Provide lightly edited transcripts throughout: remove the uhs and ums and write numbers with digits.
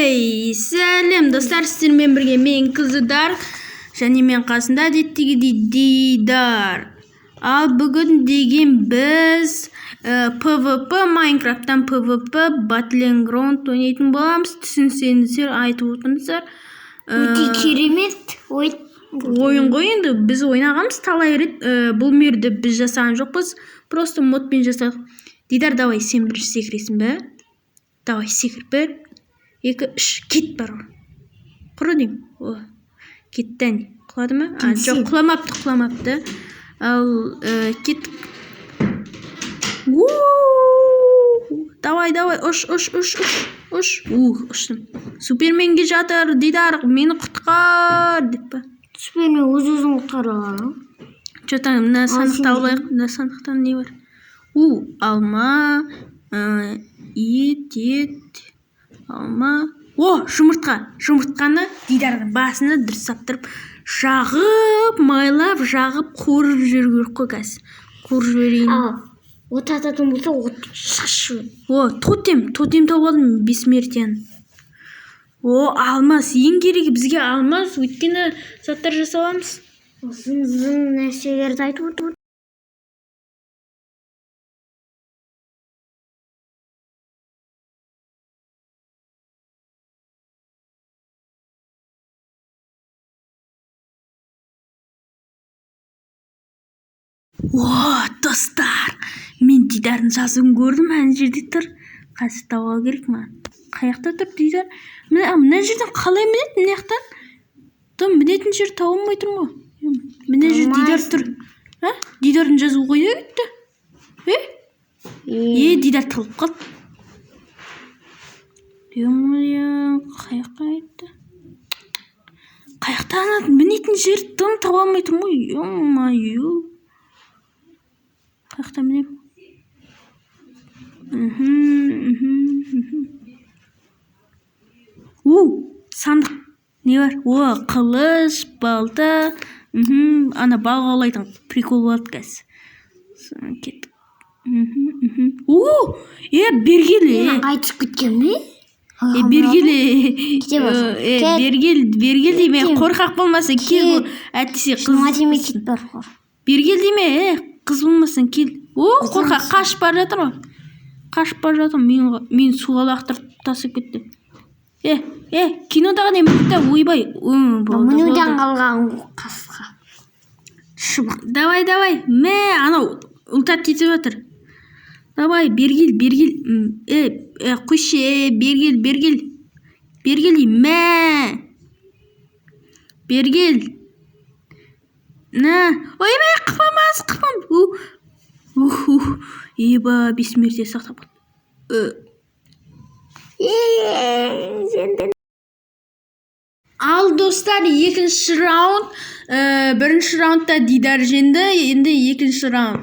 Сәлем достар, сіздермен бірге мен Қызыдар және мен қасында әдеттегідей Дидар. Ал бүгін деген біз PvP Майнкрафттан PvP Battleground ойнайтын боламыз. Түсінсеңіздер айтып отырыңыздар. Өте керемет ойын ғой енді, біз ойнағанбыз талай рет. Бұл мерді біз жасаған жоқпыз, просто модпен жасадық. Дидар, давай сен бірінші секіресің бе? Давай секір, 1, 2, 3, кет бар. Құры деймін. Кеттен құлады ма? Жоқ, құламапты. Ал кеттік. Давай, ұш. Ұштым. Суперменге жатыр, Дидар, мені құтқар деп па. Супермен өз-өзін құтқара алады. Что-то мына сандықта алайық. Мына сандықта не бар? Алма, ет, алма. Жұмыртқаны Дидардың басына дұрыс саптырып, майлап, қуырып жүргір қой қазір. Қуырып жіберейін. От ататын болса, от шашу. Тотем тауып алдым, бессмертиян. Алмас, ең керегі бізге алмас, өйткені заттар жасаламыз. Зың нәрселерді айтып отыр. Достар, мен Дидардың жазуын көрдім, әне жерде тұр. Қазір тауып алу керек ма? Қаяқта тұр Дидар? Мына жерден қалай мінеді? Мына жақтан? Мінетін жер тауылмай тұр ма? Мына жер Дидар тұр. Дидардың жазуы қойда кетті? Дидар талып қалды. Қаяққа айтты? Қаяқта мінетін жер тым тауып алмай тұр ма? Қаяқта мінем? Сандық. Не бар? Қылыш, балта. Ана балық аулайтын прикол болады қазір. Кеттік. Бергелі. Қайтып кеткен бе? Бергел дейме, қорқақ болмаса кел. Әттесе қыз. Бергел дейме, қыз болмасын кел. Қорқақ қашып бара жатыр. Мен суға лақтырып тасып кетті. Кинодағы не мүлікті ойбай. Мүнуден қалған қасқа. Шыбық. Давай. Анау ұлтат кетіп жатыр. Давай, бергел. Қойшы, бергел. Бергел. Ойбай, қыпам. Еба, бессмертие сақтап қалды. Ал достар, екінші раунд. Бірінші раундта Дидар жеңді, енді екінші раунд.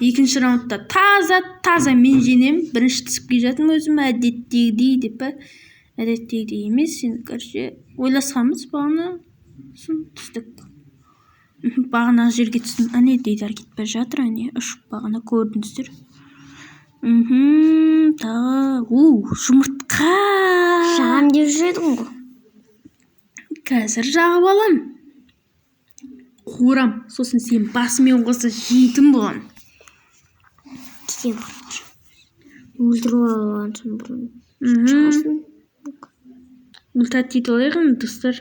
Екінші раундта таза мен женем. Бірінші түсіп жатым өзім, әдеттегідей деп. Әдеттегідей емес, енді көрше ойласқанбыз, бағана түстік. Бағана жерге түстім. Әне Дидар кетпей жатыр, әне ұшып бағана көрдіңіздер. Жұмыртқа. Жағам деп жүрдің ғой. Қазір жағып алам. Қуырам, сосын сен басымен қоса жейтін болған. Өлтіріп алғансың бұрын. Ұлтат дейді олайғын, достар.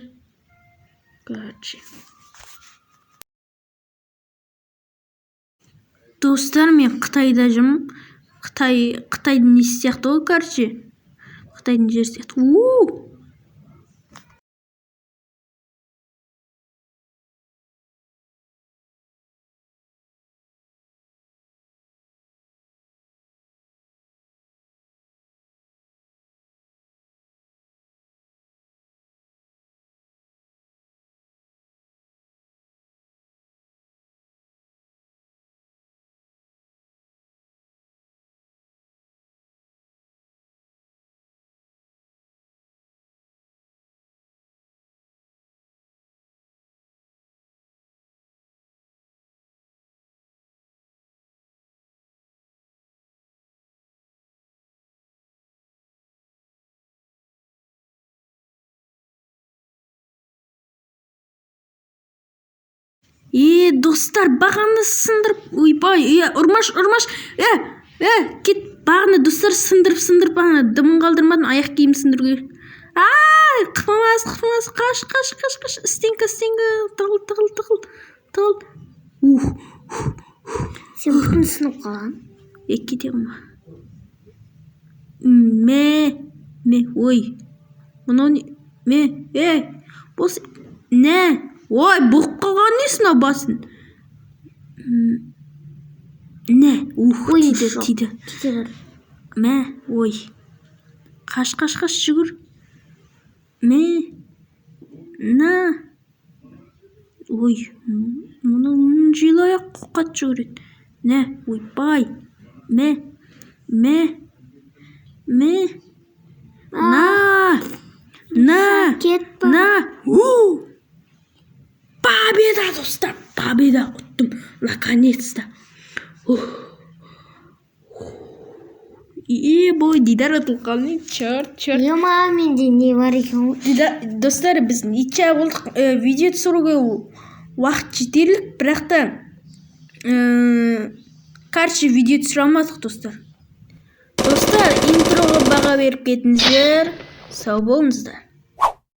Достар, мен Қытайда жүрмін. Қытайдың несі сияқты ол, Қытайдың жер сияқты. Достар, бағаны сындырып, ойбай, ұрмаш, кет, бағаны достар сындырып, бағаны дымын қалдырмадың, аяқ киім сындыру керек. Қылмас, қаш, стенка, тығыл. Сен бүтін сынып қалған. Кете қылма. Ой. Мынау не? Бос, не? Ой, бұқ қалған несін ау басын? Не? Тиді. Ой. Қаш, жүгір. Ой, мұның жайлы аяқ қоқат жүгіреді. Ойбай. Победа, достар, победа, ұттым, наконец-то. Бой, Дидар ұтылғаны, чарт. Менде не бар екен? Достар, біз неше болдық, видео түсіруге уақыт жетерлік, бірақ та видео түсіре алмадық, достар. Достар, интроға баға беріп кетіңіздер. Сау болыңыздар.